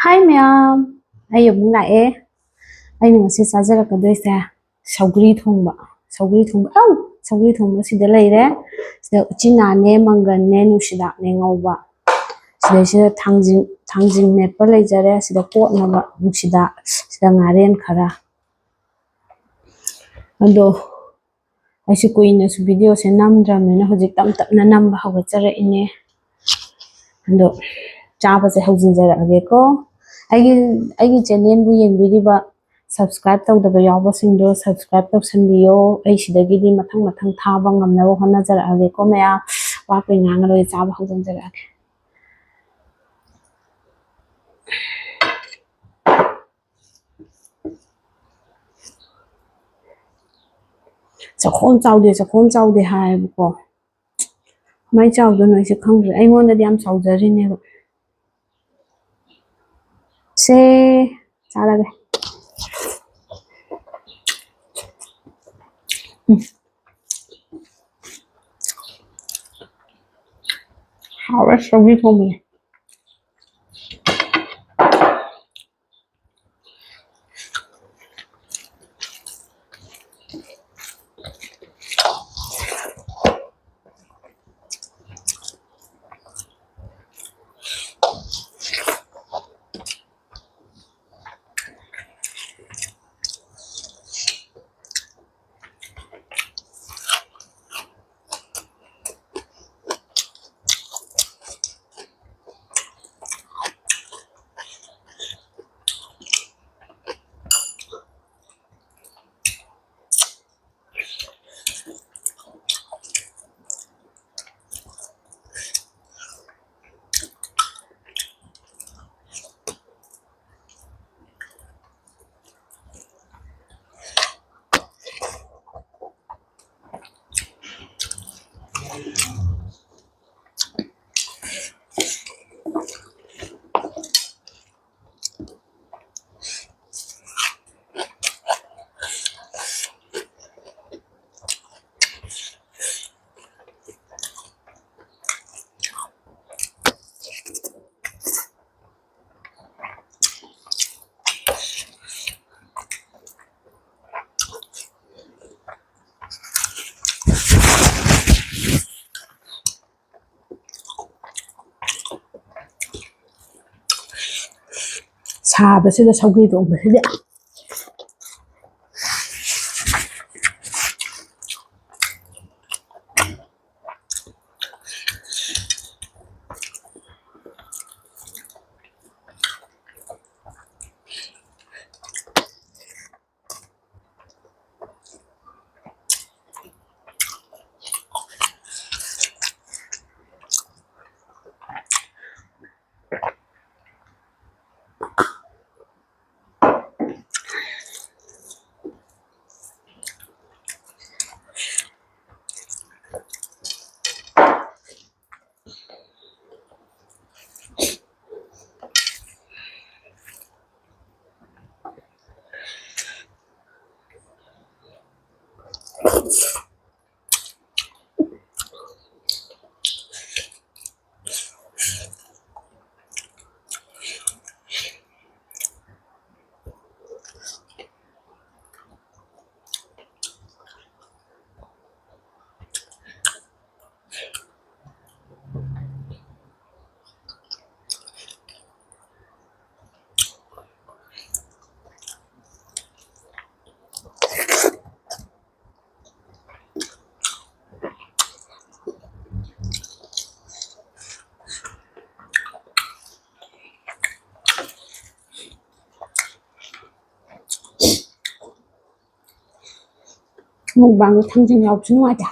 Hi ma'am, ꯑꯩ ꯑꯃꯨꯛ ꯂꯥꯛꯑꯦ. ꯑꯩꯅ ꯉꯁꯤ ꯆꯥꯖꯔꯛꯀꯗꯣꯏꯁꯦ ꯁꯧꯒ꯭ꯔꯤ ꯊꯣꯡꯕ. ꯁꯧꯒ꯭ꯔꯤ ꯊꯣꯡꯕ ꯁꯤꯗ ꯂꯩꯔꯦ. ꯁꯤꯗ ꯎꯆꯤꯅꯥꯅꯦ, ꯃꯪꯒꯟꯅꯦ, ꯅꯨꯡꯁꯤꯗꯥꯛꯅꯦ ꯉꯧꯕ. ꯁꯤꯗꯩꯁꯤꯗ ꯊꯥꯡꯖꯤꯡ ꯃꯦꯠꯄ ꯂꯩꯖꯔꯦ. ꯁꯤꯗ ꯀꯣꯠꯅꯕ ꯅꯨꯡꯁꯤꯗꯥꯛ, ꯁꯤꯗ ꯉꯥꯔꯦꯟ ꯈꯔ. ꯑꯗꯣ ꯑꯩꯁꯨ ꯀꯨꯏꯅꯁꯨ ꯚꯤꯗꯤꯑꯣꯁꯦ ꯅꯝꯗ꯭ꯔꯕꯅꯤꯅ ꯍꯧꯖꯤꯛ ꯇꯞ ꯇꯞꯅ ꯅꯝꯕ ꯍꯧꯒꯠꯆꯔꯛꯏꯅꯦ. ꯑꯗꯣ ꯆꯥꯕꯁꯦ ꯍꯧꯖꯤꯟꯖꯔꯛꯑꯒꯦꯀꯣ. ꯑꯩꯒꯤ ꯆꯦꯅꯦꯜꯕꯨ ꯌꯦꯡꯕꯤꯔꯤꯕ ꯁꯕꯁꯀ꯭ꯔꯥꯏꯕ ꯇꯧꯗꯕ ꯌꯥꯎꯕꯁꯤꯡꯗꯣ ꯁꯕꯁꯀ꯭ꯔꯥꯏꯕ ꯇꯧꯁꯟꯕꯤꯌꯣ. ꯑꯩ ꯁꯤꯗꯒꯤꯗꯤ ꯃꯊꯪ ꯊꯥꯕ ꯉꯝꯅꯕ ꯍꯣꯠꯅꯖꯔꯛꯑꯒꯦꯀꯣ ꯃꯌꯥꯝ. ꯋꯥ ꯀꯩ ꯉꯥꯡꯉꯔꯣꯏ, ꯆꯥꯕ ꯍꯧꯖꯤꯟꯖꯔꯛꯑꯒꯦ. ꯆꯈꯣꯝ ꯆꯥꯎꯗꯦ ꯍꯥꯏꯌꯦꯕꯀꯣ. ꯀꯃꯥꯏꯅ ꯆꯥꯎꯗꯣꯏꯅꯣ ꯑꯩꯁꯦ ꯈꯪꯗ꯭ꯔꯦ. ꯑꯩꯉꯣꯟꯗꯗꯤ ꯌꯥꯝ ꯆꯥꯎꯖꯔꯤꯅꯦꯕ. ꯁꯦ ꯆꯥꯔꯒꯦ. ꯍꯥꯎꯔꯦ ꯁꯧꯒ꯭ꯔꯤ ꯊꯣꯡꯕꯅꯦ. ꯁꯥꯕꯁꯤꯗ ꯁꯧꯒ꯭ꯔꯤ ꯊꯣꯡꯕꯁꯤꯗꯤ ꯃꯨꯛꯕꯥꯡꯗ ꯊꯥꯡꯖꯤꯡ ꯌꯥꯎꯕꯁꯨ ꯅꯨꯡꯉꯥꯏꯇꯦ.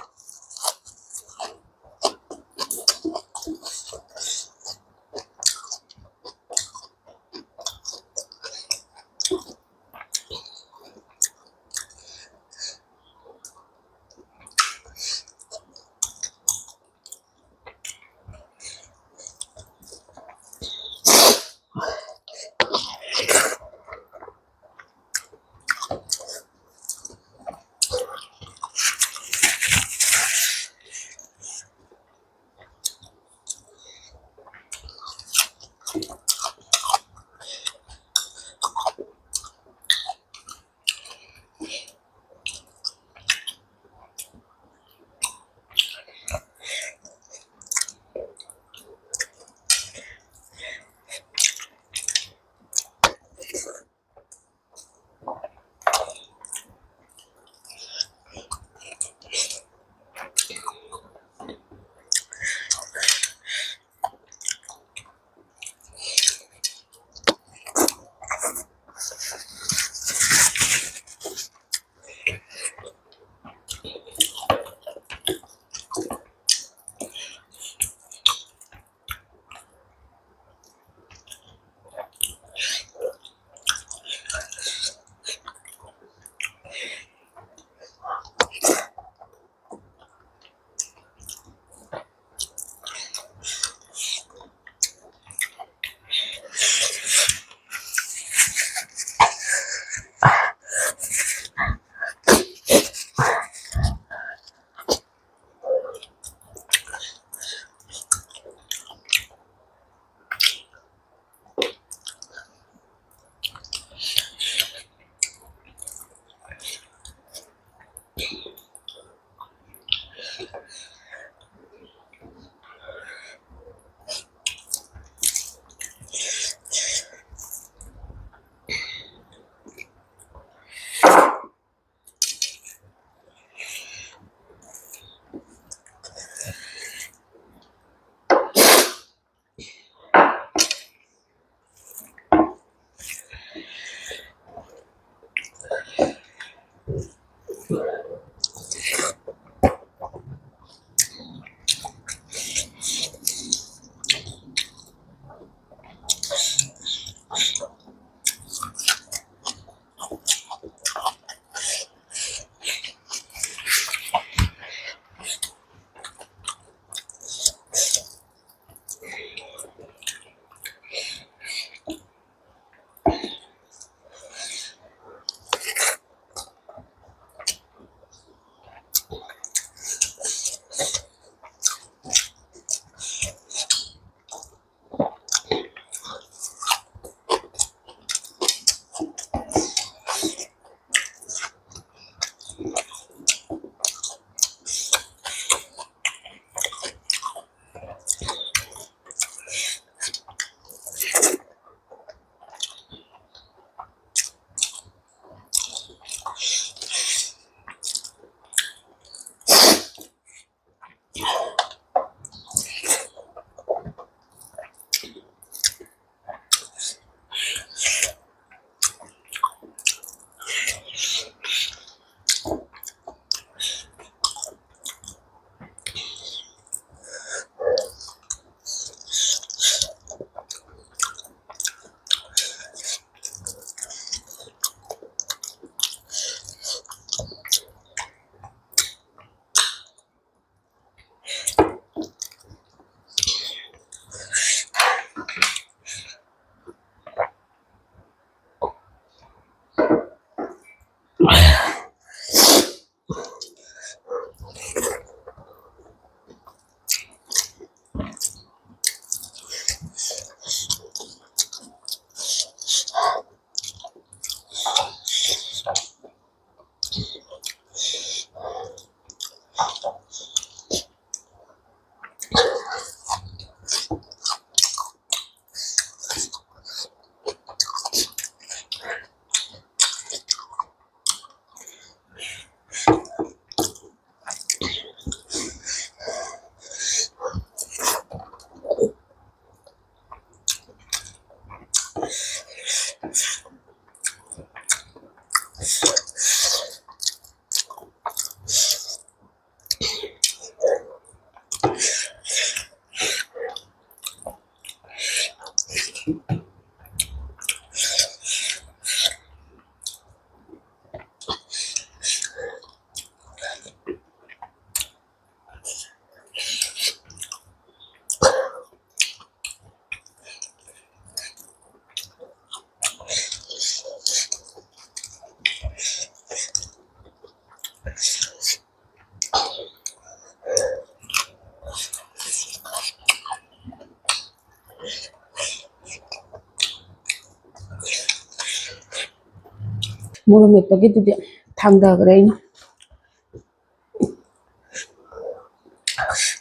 모로 metpa기ꯗꯨꯗꯤ ꯊꯥꯡꯗꯈ꯭ꯔꯦ ꯑꯩꯅ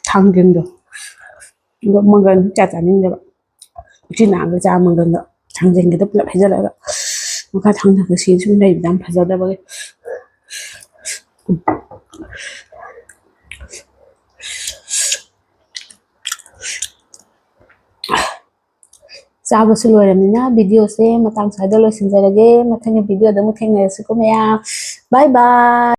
ꯊꯥꯡꯖꯤꯡꯗꯣ 이거 ꯃꯪꯒꯟ ꯀꯌꯥ ꯆꯥꯅꯤꯡꯗꯕ uchinaꯒ ꯆꯥ ꯃꯪꯒꯟꯗꯣ ꯊꯥꯡꯖꯤꯡꯒꯤꯗ ꯄꯨꯂꯞ ꯍꯩꯖꯤꯜꯂꯒ ꯃꯈꯥ ꯊꯥꯡꯗꯕ ꯁꯤ ꯁꯨꯝ ꯂꯩꯕꯗ ꯌꯥꯝ ꯐꯖꯗꯕꯒꯤ ꯆꯥꯕꯁꯨ ꯂꯣꯏꯔꯕꯅꯤꯅ ꯚꯤꯗꯤꯑꯣꯁꯦ ꯃꯇꯥꯡ ꯁ꯭ꯋꯥꯏꯗ ꯂꯣꯏꯁꯤꯟꯖꯔꯒꯦ ꯃꯊꯪꯒꯤ ꯚꯤꯗꯤꯑꯣꯗ ꯑꯃꯨꯛ ꯊꯦꯡꯅꯔꯁꯤꯀꯣ ꯃꯌꯥꯝ ꯕꯥꯏ ꯕꯥꯏ